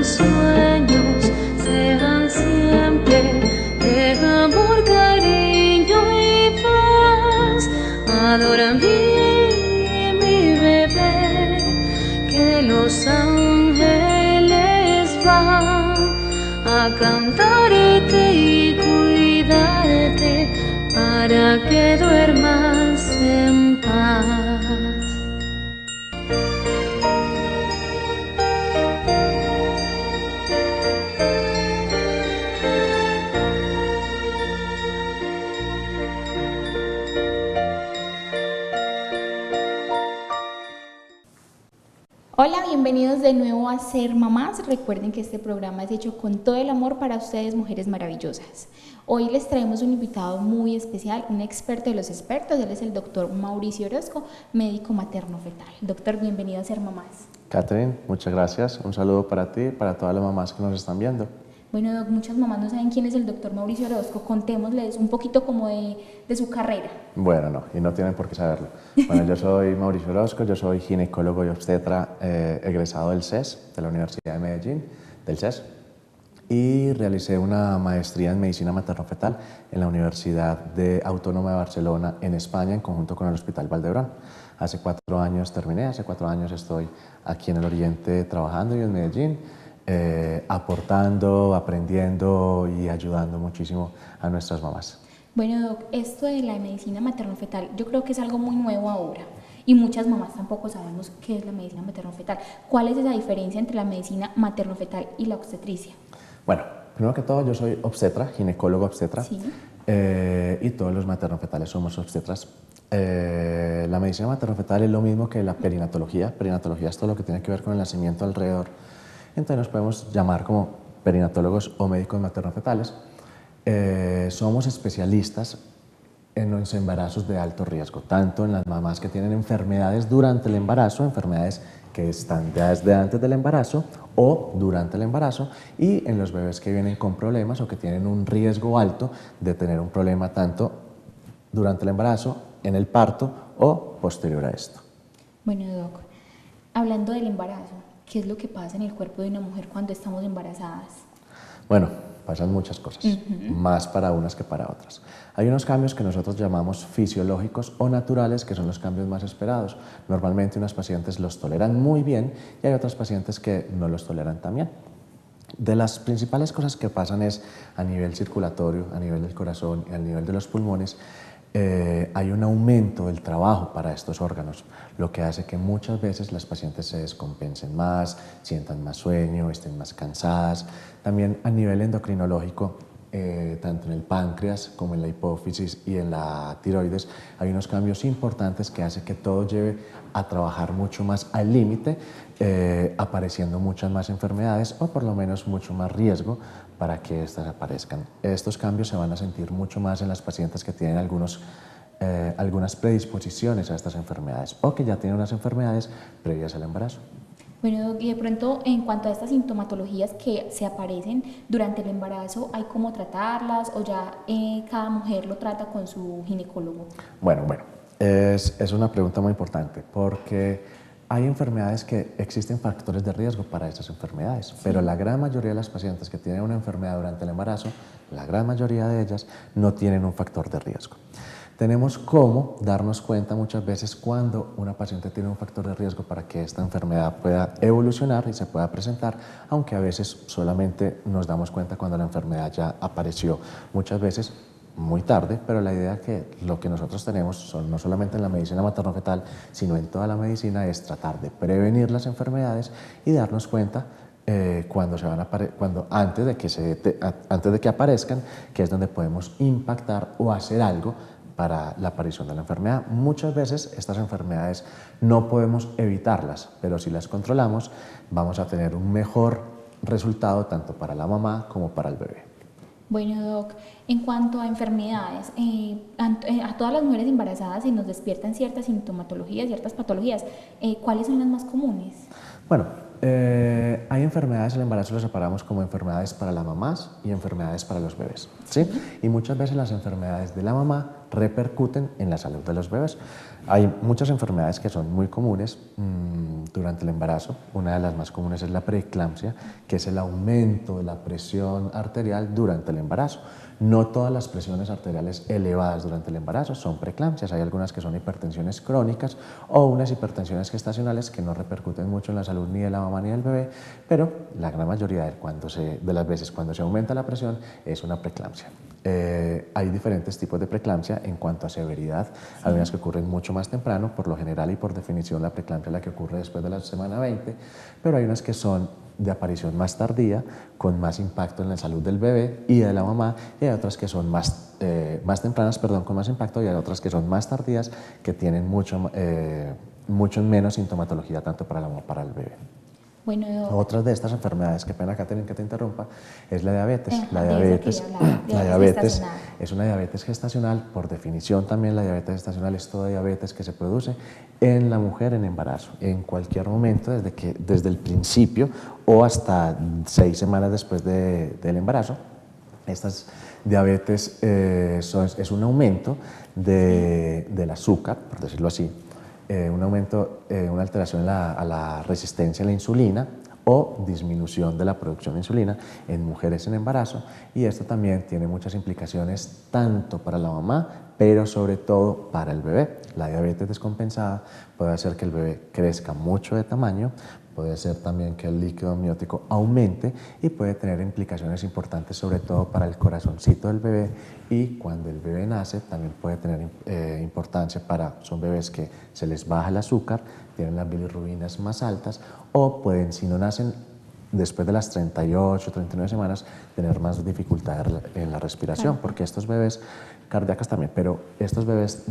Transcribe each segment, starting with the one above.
sueños sean siempre de amor, cariño y paz. Adora mi bebé, que los ángeles van a cantarte y cuidarte para que duermas en paz. Hola, bienvenidos de nuevo a Ser Mamás. Recuerden que este programa es hecho con todo el amor para ustedes, mujeres maravillosas. Hoy les traemos un invitado muy especial, un experto de los expertos. Él es el doctor Mauricio Orozco, médico materno-fetal. Doctor, bienvenido a Ser Mamás. Catherine, muchas gracias. Un saludo para ti y para todas las mamás que nos están viendo. Bueno, Doc, muchas mamás no saben quién es el doctor Mauricio Orozco. Contémosles un poquito como de su carrera. Bueno, no, y no tienen por qué saberlo. Bueno, yo soy Mauricio Orozco, yo soy ginecólogo y obstetra egresado del CES, de la Universidad de Medellín, del CES, y realicé una maestría en medicina materno-fetal en la Universidad Autónoma de Barcelona, en España, en conjunto con el Hospital Valdebrón. Hace 4 años terminé, hace 4 años estoy aquí en el Oriente trabajando y en Medellín, aportando, aprendiendo y ayudando muchísimo a nuestras mamás. Bueno, Doc, esto de la medicina materno-fetal yo creo que es algo muy nuevo ahora y muchas mamás tampoco sabemos qué es la medicina materno-fetal. ¿Cuál es esa diferencia entre la medicina materno-fetal y la obstetricia? Bueno, primero que todo yo soy obstetra, ginecólogo obstetra, Sí. Y todos los materno-fetales somos obstetras. La medicina materno-fetal es lo mismo que la perinatología. Perinatología es todo lo que tiene que ver con el nacimiento alrededor. Entonces nos podemos llamar como perinatólogos o médicos materno-fetales. Somos especialistas en los embarazos de alto riesgo, tanto en las mamás que tienen enfermedades durante el embarazo, enfermedades que están desde antes del embarazo o durante el embarazo, y en los bebés que vienen con problemas o que tienen un riesgo alto de tener un problema tanto durante el embarazo, en el parto o posterior a esto. Bueno, Doc, hablando del embarazo, ¿qué es lo que pasa en el cuerpo de una mujer cuando estamos embarazadas? Bueno, pasan muchas cosas, más para unas que para otras. Hay unos cambios que nosotros llamamos fisiológicos o naturales, que son los cambios más esperados. Normalmente unas pacientes los toleran muy bien y hay otras pacientes que no los toleran tan bien. De las principales cosas que pasan es a nivel circulatorio, a nivel del corazón y a nivel de los pulmones, hay un aumento del trabajo para estos órganos, lo que hace que muchas veces las pacientes se descompensen más, sientan más sueño, estén más cansadas. También a nivel endocrinológico, tanto en el páncreas como en la hipófisis y en la tiroides, hay unos cambios importantes que hacen que todo lleve a trabajar mucho más al límite, apareciendo muchas más enfermedades o por lo menos mucho más riesgo para que estas aparezcan. Estos cambios se van a sentir mucho más en las pacientes que tienen algunas predisposiciones a estas enfermedades o que ya tienen unas enfermedades previas al embarazo. Bueno, Doc, y de pronto en cuanto a estas sintomatologías que se aparecen durante el embarazo, ¿hay cómo tratarlas o ya cada mujer lo trata con su ginecólogo? Bueno, es una pregunta muy importante porque hay enfermedades que existen factores de riesgo para estas enfermedades, pero la gran mayoría de las pacientes que tienen una enfermedad durante el embarazo, la gran mayoría de ellas no tienen un factor de riesgo. Tenemos cómo darnos cuenta muchas veces cuando una paciente tiene un factor de riesgo para que esta enfermedad pueda evolucionar y se pueda presentar, aunque a veces solamente nos damos cuenta cuando la enfermedad ya apareció, muchas veces muy tarde, pero la idea que lo que nosotros tenemos, no solamente en la medicina materno-fetal, sino en toda la medicina, es tratar de prevenir las enfermedades y darnos cuenta antes de que aparezcan, que es donde podemos impactar o hacer algo para la aparición de la enfermedad. Muchas veces estas enfermedades no podemos evitarlas, pero si las controlamos vamos a tener un mejor resultado tanto para la mamá como para el bebé. Bueno, Doc, en cuanto a enfermedades, a todas las mujeres embarazadas se nos despiertan ciertas sintomatologías, ciertas patologías. ¿Cuáles son las más comunes? Bueno, hay enfermedades, el embarazo lo separamos como enfermedades para las mamás y enfermedades para los bebés, ¿sí? Y muchas veces las enfermedades de la mamá repercuten en la salud de los bebés. Hay muchas enfermedades que son muy comunes durante el embarazo. Una de las más comunes es la preeclampsia, que es el aumento de la presión arterial durante el embarazo. No todas las presiones arteriales elevadas durante el embarazo son preeclampsias. Hay algunas que son hipertensiones crónicas o unas hipertensiones gestacionales que no repercuten mucho en la salud ni de la mamá ni del bebé, pero la gran mayoría de las veces cuando se aumenta la presión es una preeclampsia. Hay diferentes tipos de preeclampsia en cuanto a severidad. Hay unas que ocurren mucho más temprano, por lo general y por definición la preeclampsia es la que ocurre después de la semana 20, pero hay unas que son de aparición más tardía, con más impacto en la salud del bebé y de la mamá, y hay otras que son más tempranas, con más impacto, y hay otras que son más tardías, que tienen mucho menos sintomatología tanto para la mamá como para el bebé. Bueno, Otra de estas enfermedades, qué pena Catherine que te interrumpa, es la diabetes. La diabetes es una diabetes gestacional. Por definición también la diabetes gestacional es toda diabetes que se produce en la mujer en embarazo, en cualquier momento, desde el principio o hasta 6 semanas después del embarazo. Estas diabetes es un aumento del azúcar, por decirlo así, una alteración a la resistencia a la insulina o disminución de la producción de insulina en mujeres en embarazo, y esto también tiene muchas implicaciones tanto para la mamá, pero sobre todo para el bebé. La diabetes descompensada puede hacer que el bebé crezca mucho de tamaño, puede ser también que el líquido amniótico aumente y puede tener implicaciones importantes sobre todo para el corazoncito del bebé, y cuando el bebé nace también puede tener importancia son bebés que se les baja el azúcar, tienen las bilirrubinas más altas, o pueden, si no nacen después de las 38 o 39 semanas, tener más dificultad en la respiración, porque estos bebés, cardíacas también, pero estos bebés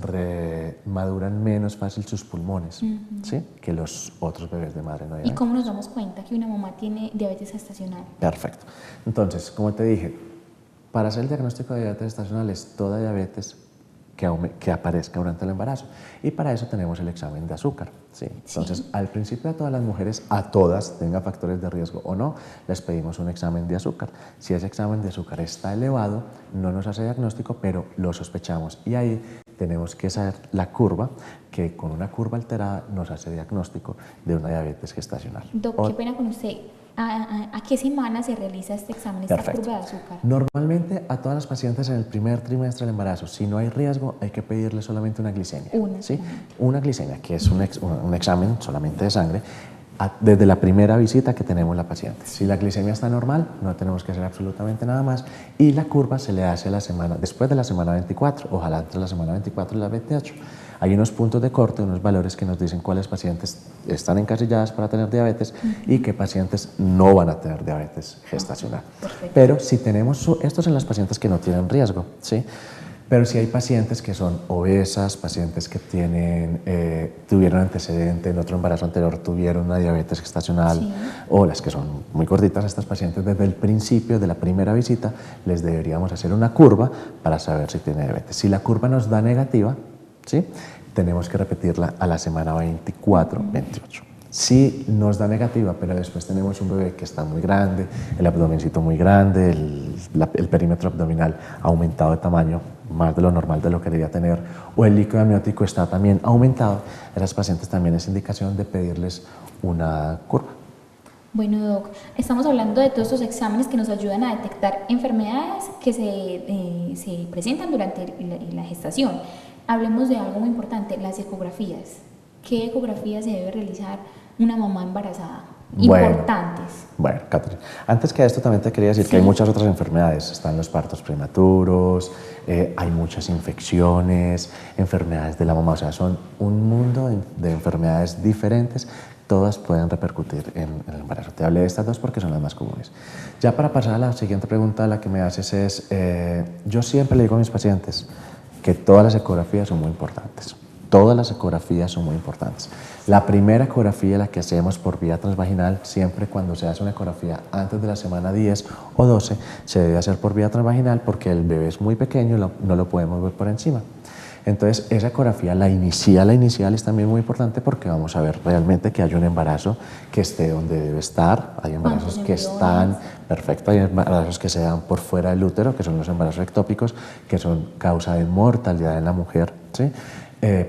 maduran menos fácil sus pulmones, ¿sí?, que los otros bebés de madre no diabética. ¿Y cómo nos damos cuenta que una mamá tiene diabetes gestacional? Perfecto. Entonces, como te dije, para hacer el diagnóstico de diabetes gestacional es toda diabetes que aparezca durante el embarazo, y para eso tenemos el examen de azúcar, ¿sí? Entonces, al principio a todas las mujeres, a todas, tenga factores de riesgo o no, les pedimos un examen de azúcar. Si ese examen de azúcar está elevado, no nos hace diagnóstico, pero lo sospechamos, y ahí tenemos que saber la curva, que con una curva alterada nos hace diagnóstico de una diabetes gestacional. Doc, qué pena con usted. ¿A qué semana se realiza este examen, esta curva de azúcar? Normalmente a todas las pacientes en el primer trimestre del embarazo, si no hay riesgo, hay que pedirle solamente una glicemia. Una glicemia, que es un examen solamente de sangre, desde la primera visita que tenemos la paciente. Si la glicemia está normal, no tenemos que hacer absolutamente nada más, y la curva se le hace después de la semana 24, ojalá entre la semana 24 y la 28. Hay unos puntos de corte, unos valores que nos dicen cuáles pacientes están encasilladas para tener diabetes y qué pacientes no van a tener diabetes gestacional. Pero si tenemos, estos en las pacientes que no tienen riesgo, ¿sí? Pero si hay pacientes que son obesas, pacientes que tuvieron antecedente en otro embarazo anterior, tuvieron una diabetes gestacional, o las que son muy gorditas, estas pacientes desde el principio de la primera visita les deberíamos hacer una curva para saber si tiene diabetes. Si la curva nos da negativa, ¿sí?, tenemos que repetirla a la semana 24, 28. Si nos da negativa, pero después tenemos un bebé que está muy grande, el abdomencito muy grande, el perímetro abdominal ha aumentado de tamaño más de lo normal de lo que debería tener, o el líquido amniótico está también aumentado, a las pacientes también es indicación de pedirles una curva. Bueno, Doc, estamos hablando de todos estos exámenes que nos ayudan a detectar enfermedades que se presentan durante la gestación. Hablemos de algo muy importante, las ecografías. ¿Qué ecografías se debe realizar una mamá embarazada? Importantes. Bueno, Catherine, antes que esto también te quería decir que hay muchas otras enfermedades. Están los partos prematuros, hay muchas infecciones, enfermedades de la mamá. O sea, son un mundo de enfermedades diferentes. Todas pueden repercutir en el embarazo. Te hablé de estas dos porque son las más comunes. Ya para pasar a la siguiente pregunta, la que me haces es, yo siempre le digo a mis pacientes que todas las ecografías son muy importantes. Todas las ecografías son muy importantes. La primera ecografía, la que hacemos por vía transvaginal, siempre cuando se hace una ecografía antes de la semana 10 o 12, se debe hacer por vía transvaginal porque el bebé es muy pequeño y no lo podemos ver por encima. Entonces, esa ecografía, la inicial es también muy importante porque vamos a ver realmente que hay un embarazo que esté donde debe estar. Hay embarazos que están, perfecto, hay embarazos que se dan por fuera del útero, que son los embarazos ectópicos, que son causa de mortalidad en la mujer, ¿sí?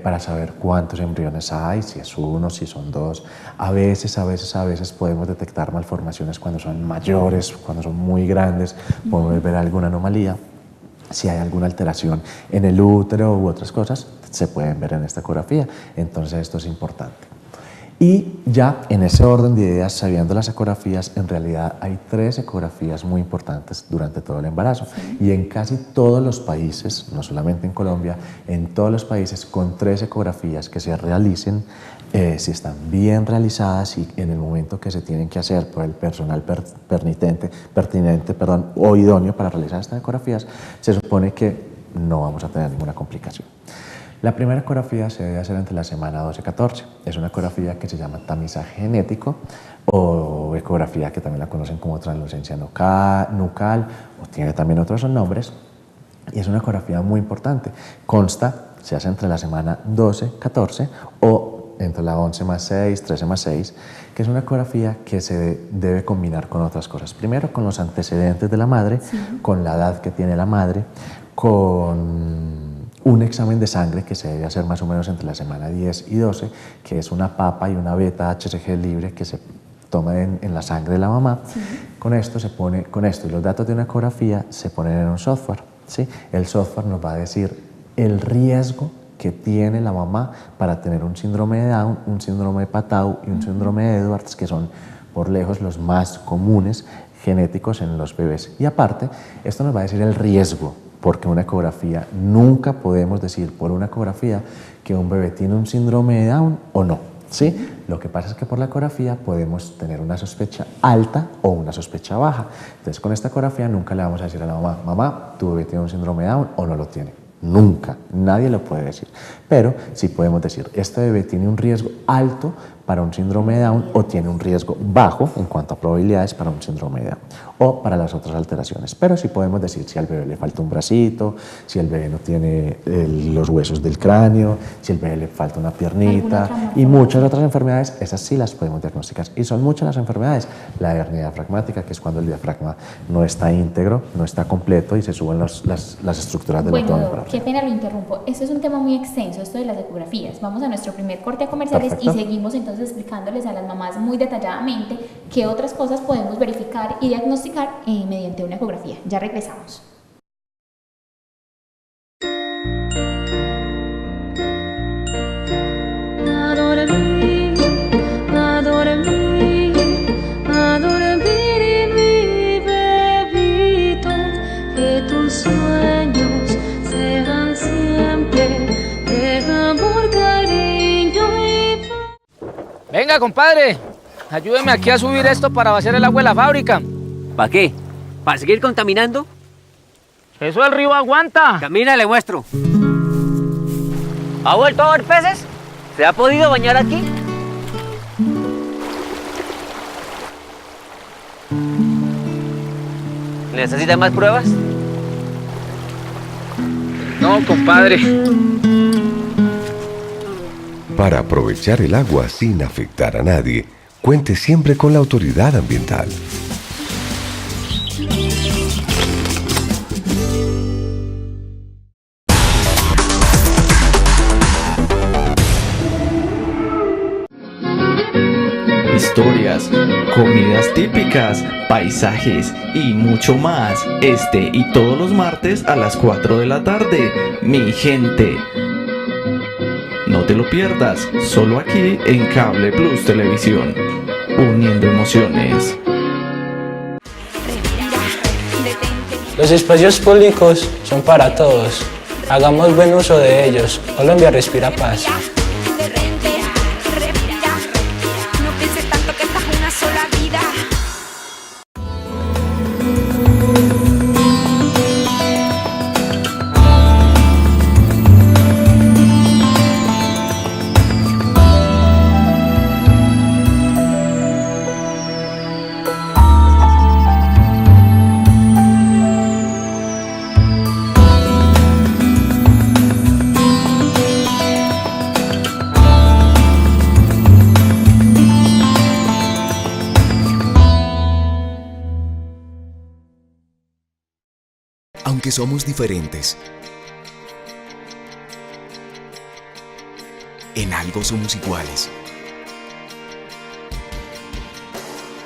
Para saber cuántos embriones hay, si es uno, si son dos. A veces podemos detectar malformaciones cuando son mayores, cuando son muy grandes, podemos ver alguna anomalía. Si hay alguna alteración en el útero u otras cosas, se pueden ver en esta ecografía. Entonces esto es importante. Y ya en ese orden de ideas, sabiendo las ecografías, en realidad hay 3 ecografías muy importantes durante todo el embarazo. Y en casi todos los países, no solamente en Colombia, en todos los países con 3 ecografías que se realicen, si están bien realizadas y en el momento que se tienen que hacer por el personal pertinente o idóneo para realizar estas ecografías, se supone que no vamos a tener ninguna complicación. La primera ecografía se debe hacer entre la semana 12-14. Es una ecografía que se llama tamizaje genético o ecografía que también la conocen como translucencia nucal o tiene también otros nombres. Y es una ecografía muy importante. Se hace entre la semana 12-14 o entre la 11+6, 13+6, que es una ecografía que se debe combinar con otras cosas. Primero, con los antecedentes de la madre, con la edad que tiene la madre, con un examen de sangre que se debe hacer más o menos entre la semana 10 y 12, que es una papa y una beta HCG libre que se toma en la sangre de la mamá. Con esto y los datos de una ecografía se ponen en un software, ¿sí? El software nos va a decir el riesgo que tiene la mamá para tener un síndrome de Down, un síndrome de Patau y un síndrome de Edwards, que son por lejos los más comunes genéticos en los bebés. Y aparte, esto nos va a decir el riesgo, porque una ecografía, nunca podemos decir por una ecografía que un bebé tiene un síndrome de Down o no, ¿sí? Lo que pasa es que por la ecografía podemos tener una sospecha alta o una sospecha baja. Entonces, con esta ecografía nunca le vamos a decir a la mamá, mamá, tu bebé tiene un síndrome de Down o no lo tiene. Nunca, nadie lo puede decir. Pero sí podemos decir, este bebé tiene un riesgo alto para un síndrome de Down o tiene un riesgo bajo en cuanto a probabilidades para un síndrome de Down o para las otras alteraciones. Pero sí podemos decir si al bebé le falta un bracito, si el bebé no tiene los huesos del cráneo, si el bebé le falta una piernita y muchas otras enfermedades, esas sí las podemos diagnosticar. Y son muchas las enfermedades. La hernia diafragmática, que es cuando el diafragma no está íntegro, no está completo y se suben las estructuras del abdomen. Bueno, qué pena lo interrumpo. Esto es un tema muy extenso, esto de las ecografías. Vamos a nuestro primer corte a comerciales. Perfecto. Y seguimos entonces explicándoles a las mamás muy detalladamente qué otras cosas podemos verificar y diagnosticar mediante una ecografía. Ya regresamos. A dormir mi bebito, que tus sueños sean siempre de amor, cariño y paz. Venga, compadre, ayúdeme aquí a subir esto para vaciar el agua de la fábrica. ¿Para qué? ¿Para seguir contaminando? Eso del río aguanta. Camina, le muestro. ¿Ha vuelto a ver peces? ¿Se ha podido bañar aquí? ¿Necesita más pruebas? No, compadre. Para aprovechar el agua sin afectar a nadie, cuente siempre con la autoridad ambiental. Historias, comidas típicas, paisajes y mucho más. Este y todos los martes a las 4 de la tarde. Mi gente. No te lo pierdas, solo aquí en Cable Plus Televisión. Uniendo emociones. Los espacios públicos son para todos. Hagamos buen uso de ellos. Colombia respira paz. Aunque somos diferentes, en algo somos iguales.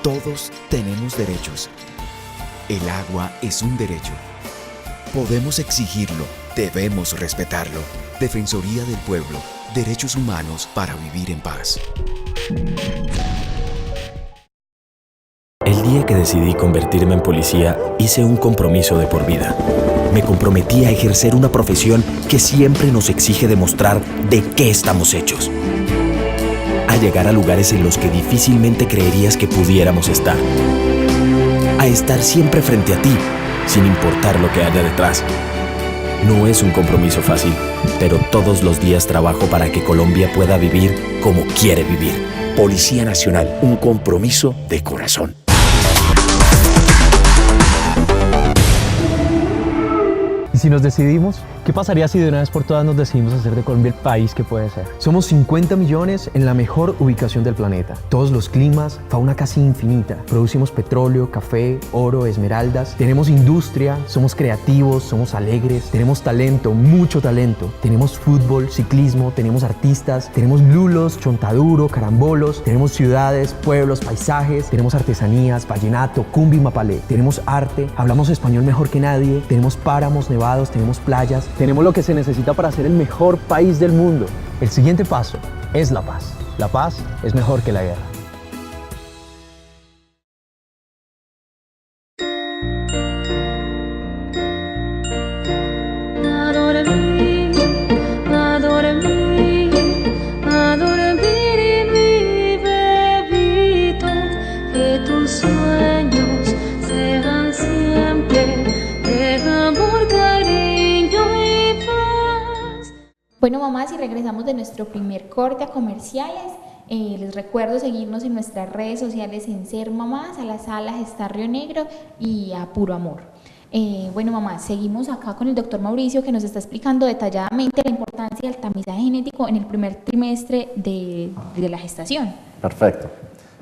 Todos tenemos derechos. El agua es un derecho. Podemos exigirlo, debemos respetarlo. Defensoría del Pueblo, derechos humanos para vivir en paz. El día que decidí convertirme en policía, hice un compromiso de por vida. Me comprometí a ejercer una profesión que siempre nos exige demostrar de qué estamos hechos. A llegar a lugares en los que difícilmente creerías que pudiéramos estar. A estar siempre frente a ti, sin importar lo que haya detrás. No es un compromiso fácil, pero todos los días trabajo para que Colombia pueda vivir como quiere vivir. Policía Nacional, un compromiso de corazón. Y si nos decidimos, ¿qué pasaría si de una vez por todas nos decidimos hacer de Colombia el país que puede ser? Somos 50 millones en la mejor ubicación del planeta. Todos los climas, fauna casi infinita. Producimos petróleo, café, oro, esmeraldas. Tenemos industria, somos creativos, somos alegres. Tenemos talento, mucho talento. Tenemos fútbol, ciclismo, tenemos artistas. Tenemos lulos, chontaduro, carambolos. Tenemos ciudades, pueblos, paisajes. Tenemos artesanías, vallenato, cumbi, mapalé. Tenemos arte, hablamos español mejor que nadie. Tenemos páramos, nevados, tenemos playas, tenemos lo que se necesita para ser el mejor país del mundo. El siguiente paso es la paz. La paz es mejor que la guerra. Bueno, mamás, y regresamos de nuestro primer corte a comerciales. Les recuerdo seguirnos en nuestras redes sociales en Ser Mamás, a las Alas está Río Negro y a Puro Amor. Bueno, mamá, seguimos acá con el doctor Mauricio, que nos está explicando detalladamente la importancia del tamizaje genético en el primer trimestre de la gestación. Perfecto.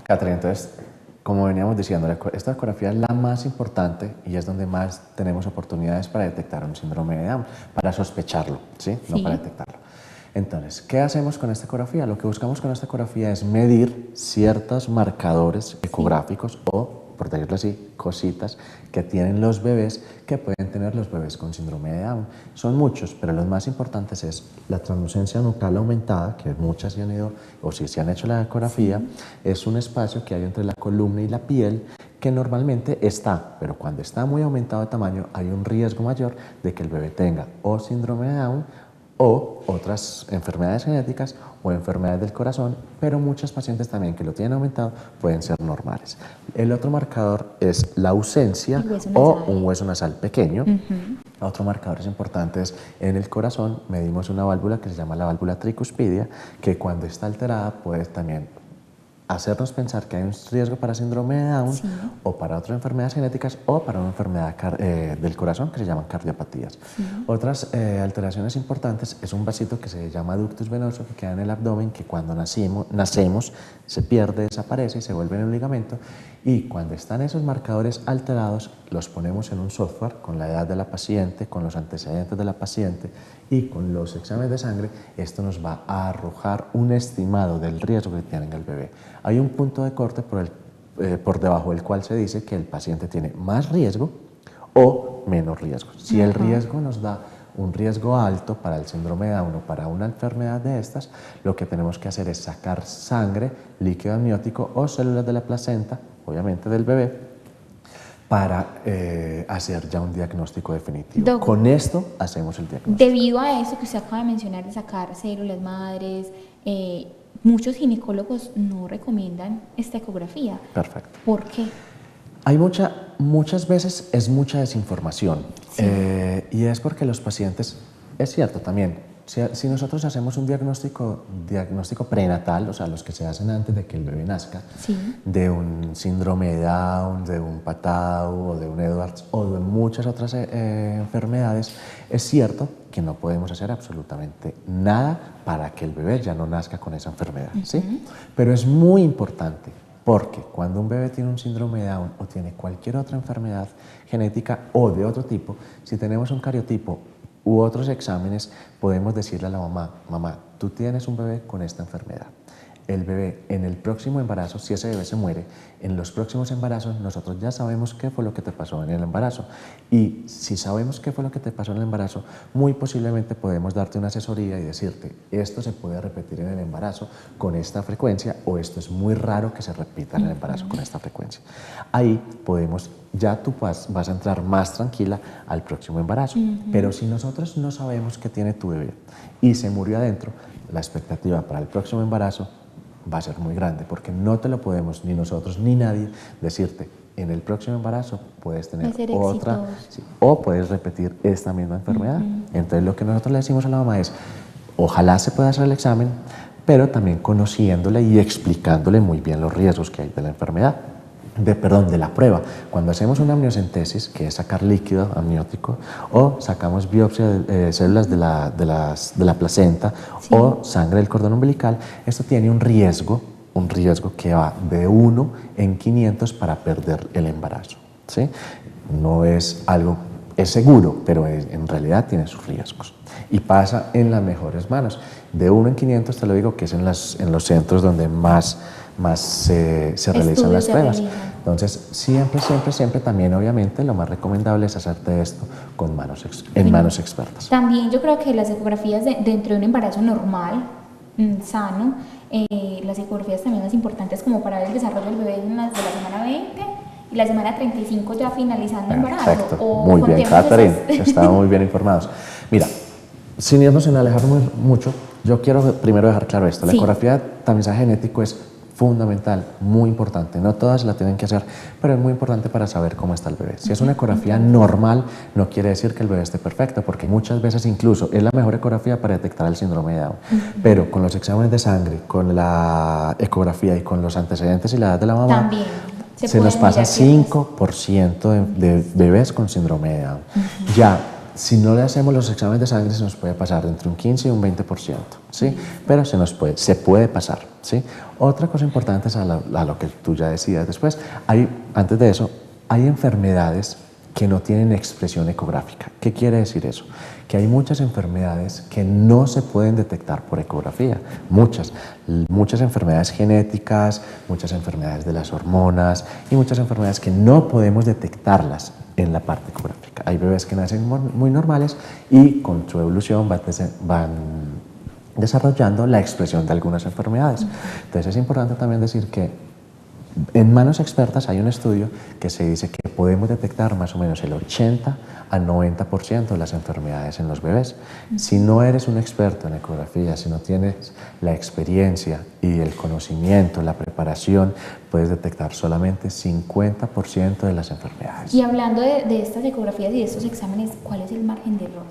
Catherine, entonces, como veníamos diciendo, esta ecografía es la más importante y es donde más tenemos oportunidades para detectar un síndrome de Down, para sospecharlo, ¿sí? No para detectarlo. Entonces, ¿qué hacemos con esta ecografía? Lo que buscamos con esta ecografía es medir ciertos marcadores ecográficos o, por decirlo así, cositas que tienen los bebés, que pueden tener los bebés con síndrome de Down. Son muchos, pero los más importantes es la translucencia nucal aumentada, que muchas se han ido, o si se han hecho la ecografía, es un espacio que hay entre la columna y la piel que normalmente está, pero cuando está muy aumentado de tamaño hay un riesgo mayor de que el bebé tenga o síndrome de Down o otras enfermedades genéticas o enfermedades del corazón, pero muchos pacientes también que lo tienen aumentado pueden ser normales. El otro marcador es la ausencia o un hueso nasal pequeño. Otro marcador importante es en el corazón, medimos una válvula que se llama la válvula tricuspidia, que cuando está alterada puede también hacernos pensar que hay un riesgo para síndrome de Down o para otras enfermedades genéticas o para una enfermedad del corazón que se llaman cardiopatías. Otras alteraciones importantes es un vasito que se llama ductus venoso que queda en el abdomen, que cuando nacemos se pierde, desaparece y se vuelve en un ligamento, y cuando están esos marcadores alterados los ponemos en un software con la edad de la paciente, con los antecedentes de la paciente y con los exámenes de sangre. Esto nos va a arrojar un estimado del riesgo que tiene el bebé. Hay un punto de corte por debajo del cual se dice que el paciente tiene más riesgo o menos riesgo. Si el riesgo nos da un riesgo alto para el síndrome de Down o para una enfermedad de estas, lo que tenemos que hacer es sacar sangre, líquido amniótico o células de la placenta, obviamente del bebé, para hacer ya un diagnóstico definitivo. Con esto hacemos el diagnóstico. Debido a eso que usted acaba de mencionar, de sacar células madres, muchos ginecólogos no recomiendan esta ecografía. Perfecto. ¿Por qué? Hay muchas veces es mucha desinformación, y es porque los pacientes, es cierto también, si nosotros hacemos un diagnóstico prenatal, o sea, los que se hacen antes de que el bebé nazca, de un síndrome de Down, de un Patau o de un Edwards o de muchas otras enfermedades, es cierto que no podemos hacer absolutamente nada para que el bebé ya no nazca con esa enfermedad, ¿sí? Pero es muy importante Porque cuando un bebé tiene un síndrome de Down o tiene cualquier otra enfermedad genética o de otro tipo, si tenemos un cariotipo u otros exámenes, podemos decirle a la mamá, mamá, tú tienes un bebé con esta enfermedad. El bebé en el próximo embarazo, si ese bebé se muere, en los próximos embarazos nosotros ya sabemos qué fue lo que te pasó en el embarazo. Y si sabemos qué fue lo que te pasó en el embarazo, muy posiblemente podemos darte una asesoría y decirte, esto se puede repetir en el embarazo con esta frecuencia o esto es muy raro que se repita en el embarazo con esta frecuencia. Ahí podemos, ya tú vas a entrar más tranquila al próximo embarazo. Pero si nosotros no sabemos qué tiene tu bebé y se murió adentro, la expectativa para el próximo embarazo va a ser muy grande, porque no te lo podemos ni nosotros ni nadie decirte, en el próximo embarazo puedes tener otra, sí, o puedes repetir esta misma enfermedad. Entonces lo que nosotros le decimos a la mamá es, ojalá se pueda hacer el examen, pero también conociéndole y explicándole muy bien los riesgos que hay de la enfermedad. De la prueba. Cuando hacemos una amniocentesis, que es sacar líquido amniótico, o sacamos biopsia de células de la placenta, sí, o sangre del cordón umbilical, esto tiene un riesgo que va de 1 en 500 para perder el embarazo, ¿sí? No es algo, es seguro, pero en realidad tiene sus riesgos. Y pasa en las mejores manos. De 1 en 500, te lo digo, que es en los centros donde más se realizan las pruebas. Entonces, siempre también, obviamente, lo más recomendable es hacerte esto con manos expertas. También yo creo que las ecografías dentro de un embarazo normal, sano, las ecografías también son importantes como para ver el desarrollo del bebé de la semana 20 y la semana 35 ya finalizando el embarazo. Perfecto, muy bien, Catherine, estamos muy bien informados. Mira, sin irnos en alejar mucho, yo quiero primero dejar claro esto. La ecografía de tamizaje genético es fundamental, muy importante. No todas la tienen que hacer, pero es muy importante para saber cómo está el bebé. Si es una ecografía normal, no quiere decir que el bebé esté perfecto, porque muchas veces incluso es la mejor ecografía para detectar el síndrome de Down. Pero con los exámenes de sangre, con la ecografía y con los antecedentes y la edad de la mamá, también se nos pasa 5% de bebés con síndrome de Down. Ya, si no le hacemos los exámenes de sangre, se nos puede pasar de entre un 15 y un 20%, ¿sí? Pero se puede pasar, ¿sí? Otra cosa importante es a lo que tú ya decías después. Antes de eso, hay enfermedades que no tienen expresión ecográfica. ¿Qué quiere decir eso? Que hay muchas enfermedades que no se pueden detectar por ecografía. Muchas enfermedades genéticas, muchas enfermedades de las hormonas y muchas enfermedades que no podemos detectarlas en la parte ecográfica. Hay bebés que nacen muy normales y con su evolución van desarrollando la expresión de algunas enfermedades. Entonces es importante también decir que en manos expertas hay un estudio que se dice que podemos detectar más o menos el 80 al 90% de las enfermedades en los bebés. Si no eres un experto en ecografía, si no tienes la experiencia y el conocimiento, la preparación, puedes detectar solamente 50% de las enfermedades. Y hablando de estas ecografías y de estos exámenes, ¿cuál es el margen de error?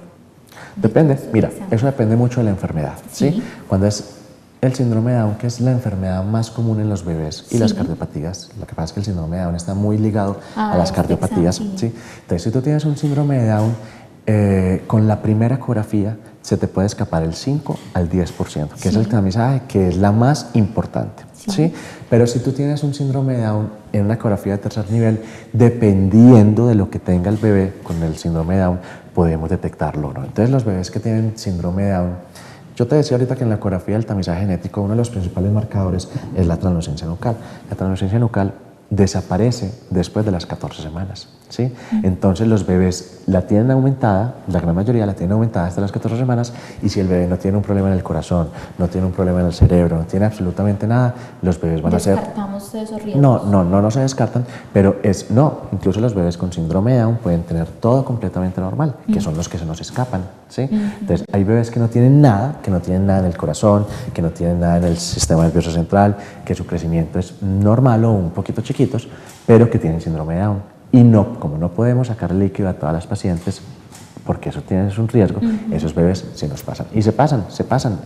Depende, mira, eso depende mucho de la enfermedad, ¿sí? Cuando es el síndrome de Down, que es la enfermedad más común en los bebés, y las cardiopatías. Lo que pasa es que el síndrome de Down está muy ligado a las cardiopatías. ¿Sí? Entonces, si tú tienes un síndrome de Down, con la primera ecografía se te puede escapar el 5 al 10%, que es el tamizaje, que es la más importante. ¿Sí? Pero si tú tienes un síndrome de Down en una ecografía de tercer nivel, dependiendo de lo que tenga el bebé con el síndrome de Down, podemos detectarlo, ¿no? Entonces, los bebés que tienen síndrome de Down, yo te decía ahorita que en la ecografía del tamizaje genético uno de los principales marcadores es la translucencia nucal. La translucencia nucal desaparece después de las 14 semanas, ¿sí? Entonces los bebés la tienen aumentada, la gran mayoría la tienen aumentada hasta las 14 semanas, y si el bebé no tiene un problema en el corazón, no tiene un problema en el cerebro, no tiene absolutamente nada, los bebés van a ser... ¿Descartamos esos riesgos? No se descartan, pero incluso los bebés con síndrome de Down pueden tener todo completamente normal, que son los que se nos escapan, ¿sí? Entonces hay bebés que no tienen nada en el corazón, que no tienen nada en el sistema nervioso central, que su crecimiento es normal o un poquito chiquitos, pero que tienen síndrome de Down. Y como no podemos sacar líquido a todas las pacientes, porque eso tiene un riesgo, esos bebés se nos pasan. Y se pasan.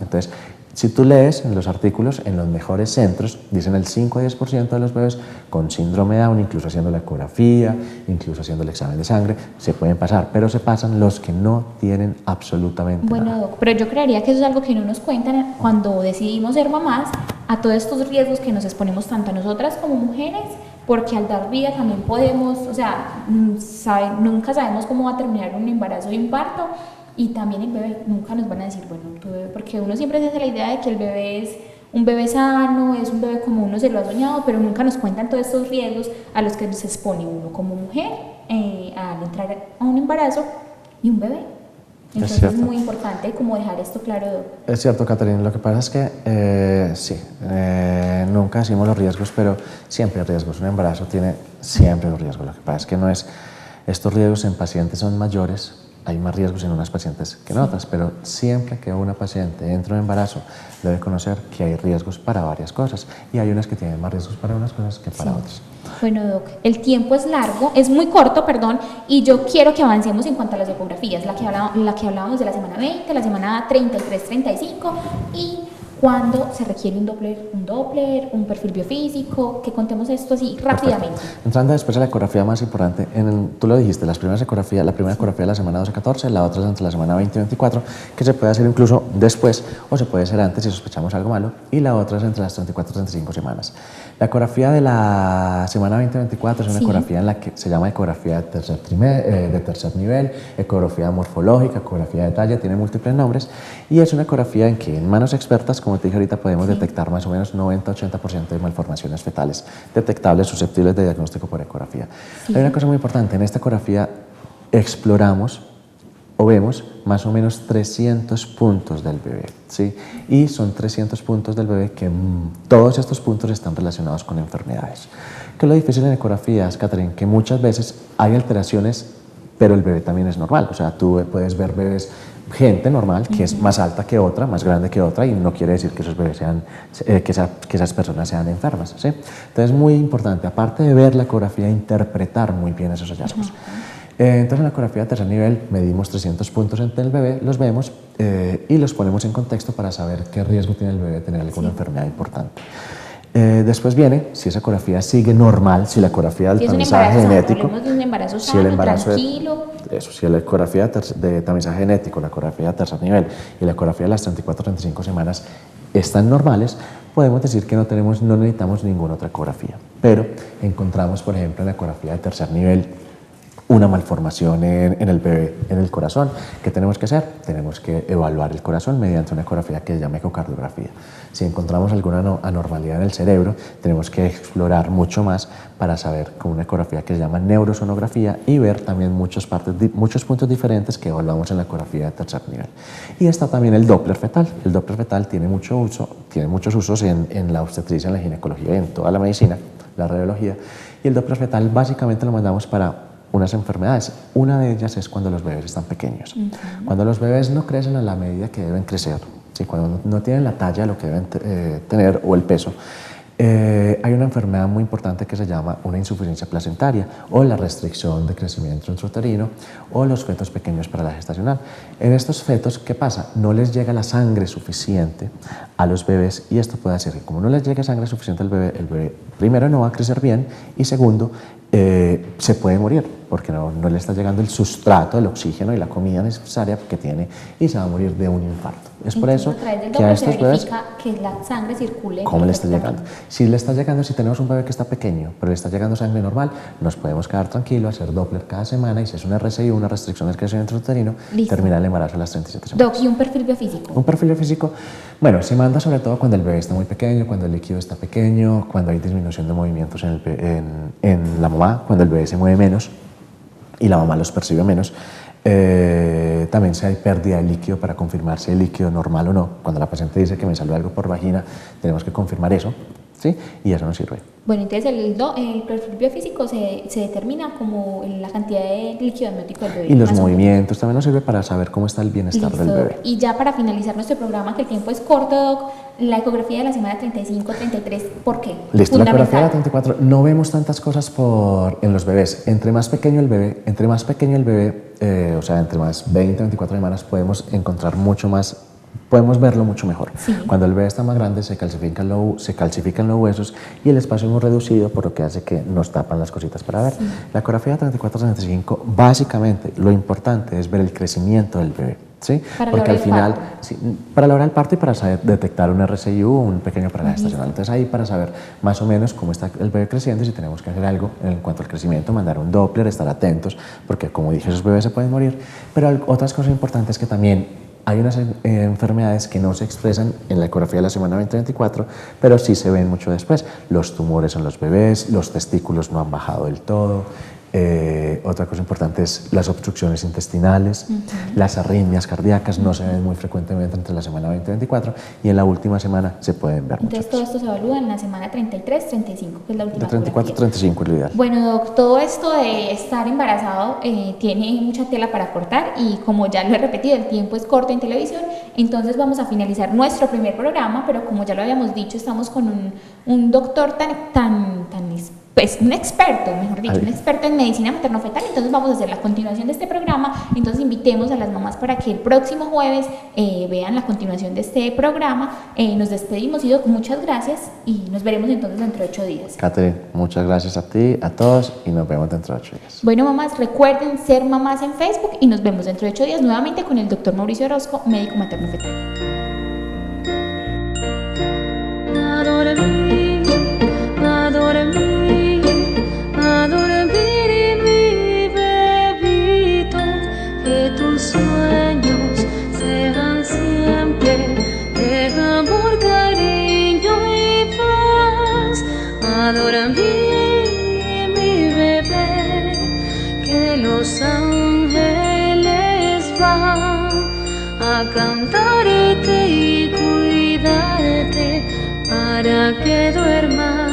Entonces, si tú lees en los artículos, en los mejores centros, dicen el 5 a 10% de los bebés con síndrome de Down, incluso haciendo la ecografía, incluso haciendo el examen de sangre, se pueden pasar, pero se pasan los que no tienen absolutamente nada. Bueno, Doc, pero yo creería que eso es algo que no nos cuentan cuando decidimos ser mamás, a todos estos riesgos que nos exponemos tanto a nosotras como mujeres, porque al dar vida también podemos, o sea, nunca sabemos cómo va a terminar un embarazo y un parto, y también el bebé, nunca nos van a decir, bueno, tu bebé, porque uno siempre se hace la idea de que el bebé es un bebé sano, es un bebé como uno se lo ha soñado, pero nunca nos cuentan todos estos riesgos a los que se expone uno como mujer al entrar a un embarazo y un bebé. Entonces es muy importante como dejar esto claro. Es cierto, Caterina, lo que pasa es que nunca decimos los riesgos, pero siempre hay riesgos. Un embarazo tiene siempre los riesgos. Lo que pasa es que estos riesgos en pacientes son mayores, hay más riesgos en unas pacientes que en otras, pero siempre que una paciente entra en embarazo debe conocer que hay riesgos para varias cosas y hay unas que tienen más riesgos para unas cosas que para otras. Bueno, Doc, el tiempo es largo, es muy corto, perdón, y yo quiero que avancemos en cuanto a las ecografías, la que hablábamos de la semana 20, la semana 33, 35 y cuando se requiere un Doppler, un perfil biofísico, que contemos esto así rápidamente. Perfecto. Entrando después a la ecografía más importante, tú lo dijiste, la primera ecografía de la semana 12-14, la otra es entre la semana 20-24, que se puede hacer incluso después o se puede hacer antes si sospechamos algo malo, y la otra es entre las 34-35 semanas. La ecografía de la semana 20-24 es una ecografía en la que se llama ecografía de tercer nivel, ecografía morfológica, ecografía de talla, tiene múltiples nombres, y es una ecografía en que en manos expertas, como te dije ahorita, podemos detectar más o menos 90-80% de malformaciones fetales detectables, susceptibles de diagnóstico por ecografía. Hay una cosa muy importante, en esta ecografía exploramos o vemos más o menos 300 puntos del bebé, ¿sí? Y son 300 puntos del bebé que todos estos puntos están relacionados con enfermedades. Que lo difícil en ecografías, Catherine, que muchas veces hay alteraciones, pero el bebé también es normal. O sea, tú puedes ver bebés, gente normal, que es más alta que otra, más grande que otra, y no quiere decir que esos bebés sean, que esas personas sean enfermas, ¿sí? Entonces es muy importante, aparte de ver la ecografía, interpretar muy bien esos hallazgos. Entonces en la ecografía de tercer nivel medimos 300 puntos entre el bebé, los vemos y los ponemos en contexto para saber qué riesgo tiene el bebé de tener alguna enfermedad importante. Después viene, si esa ecografía sigue normal, si la ecografía del tamizaje genético, de un embarazo sano, tranquilo. Si la ecografía de tamizaje genético, la ecografía de tercer nivel y la ecografía de las 34-35 semanas están normales, podemos decir que no necesitamos ninguna otra ecografía. Pero encontramos, por ejemplo, en la ecografía de tercer nivel una malformación en el bebé, en el corazón. ¿Qué tenemos que hacer? Tenemos que evaluar el corazón mediante una ecografía que se llama ecocardiografía. Si encontramos alguna anormalidad en el cerebro, tenemos que explorar mucho más para saber con una ecografía que se llama neurosonografía y ver también muchos puntos diferentes que evaluamos en la ecografía de tercer nivel. Y está también el Doppler fetal. El Doppler fetal tiene muchos usos en la obstetricia, en la ginecología y en toda la medicina, la radiología. Y el Doppler fetal básicamente lo mandamos para unas enfermedades. Una de ellas es cuando los bebés están pequeños. Cuando los bebés no crecen a la medida que deben crecer, ¿sí? Cuando no tienen la talla, lo que deben tener o el peso, hay una enfermedad muy importante que se llama una insuficiencia placentaria o la restricción de crecimiento intrauterino o los fetos pequeños para la gestacional. En estos fetos, ¿qué pasa? No les llega la sangre suficiente a los bebés y esto puede hacer que como no les llegue sangre suficiente al bebé, el bebé primero no va a crecer bien y segundo, se puede morir porque no le está llegando el sustrato, el oxígeno y la comida necesaria que tiene y se va a morir de un infarto. Es por eso que a estos bebés que la sangre circule. ¿Cómo le está llegando? Si le está llegando, si tenemos un bebé que está pequeño, pero le está llegando sangre normal, nos podemos quedar tranquilos, hacer Doppler cada semana y si es una RCI, una restricción del crecimiento intrauterino, terminar el embarazo a las 37 semanas. Doc, ¿y un perfil biofísico? Un perfil biofísico, bueno, se manda sobre todo cuando el bebé está muy pequeño, cuando el líquido está pequeño, cuando hay disminución de movimientos en la mamá, cuando el bebé se mueve menos y la mamá los percibe menos. También si hay pérdida de líquido para confirmar si hay líquido normal o no. Cuando la paciente dice que me salió algo por vagina, tenemos que confirmar eso, ¿sí? Y eso nos sirve. Bueno, entonces el perfil biofísico se determina como la cantidad de líquido amniótico del bebé. Y los movimientos también nos sirve para saber cómo está el bienestar del bebé. Y ya para finalizar nuestro programa, que el tiempo es corto, Doc, la ecografía de la semana 35-33, ¿por qué? Listo, la ecografía de la 34, no vemos tantas cosas en los bebés. Entre más pequeño el bebé, o sea, entre más 20-24 semanas, podemos encontrar mucho más, podemos verlo mucho mejor. Sí. Cuando el bebé está más grande se calcifican los huesos y el espacio es muy reducido, por lo que hace que nos tapan las cositas para ver. Sí. La ecografía 34-35, básicamente lo importante es ver el crecimiento del bebé. ¿sí? Para Porque la al hora del final, parto. sí, para la hora del parto y para saber detectar un RCIU, un pequeño parada gestacional. Entonces ahí para saber más o menos cómo está el bebé creciendo y si tenemos que hacer algo en cuanto al crecimiento, mandar un Doppler, estar atentos, porque como dije, esos bebés se pueden morir. Pero otras cosas importantes que también hay unas enfermedades que no se expresan en la ecografía de la semana 20-24, pero sí se ven mucho después. Los tumores en los bebés, los testículos no han bajado del todo. Otra cosa importante es las obstrucciones intestinales, las arritmias cardíacas no se ven muy frecuentemente entre la semana 20-24 y en la última semana se pueden ver. Entonces todo esto se evalúa en la semana 33-35, que es la última. De 34-35 es lo ideal. Bueno, Doc, todo esto de estar embarazado tiene mucha tela para cortar y como ya lo he repetido, el tiempo es corto en televisión, entonces vamos a finalizar nuestro primer programa, pero como ya lo habíamos dicho, estamos con un doctor pues un experto, mejor dicho, un experto en medicina materno-fetal, entonces vamos a hacer la continuación de este programa, entonces invitemos a las mamás para que el próximo jueves vean la continuación de este programa. Nos despedimos y Doc, muchas gracias y nos veremos entonces dentro de 8 días. Catherine, muchas gracias a ti, a todos y nos vemos dentro de 8 días. Bueno, mamás, recuerden ser mamás en Facebook y nos vemos dentro de 8 días nuevamente con el doctor Mauricio Orozco, médico materno-fetal. A dormir y mi bebito, que tus sueños sean siempre de amor, cariño y paz. A dormir mi bebé, que los ángeles van a cantarte y cuidarte para que duermas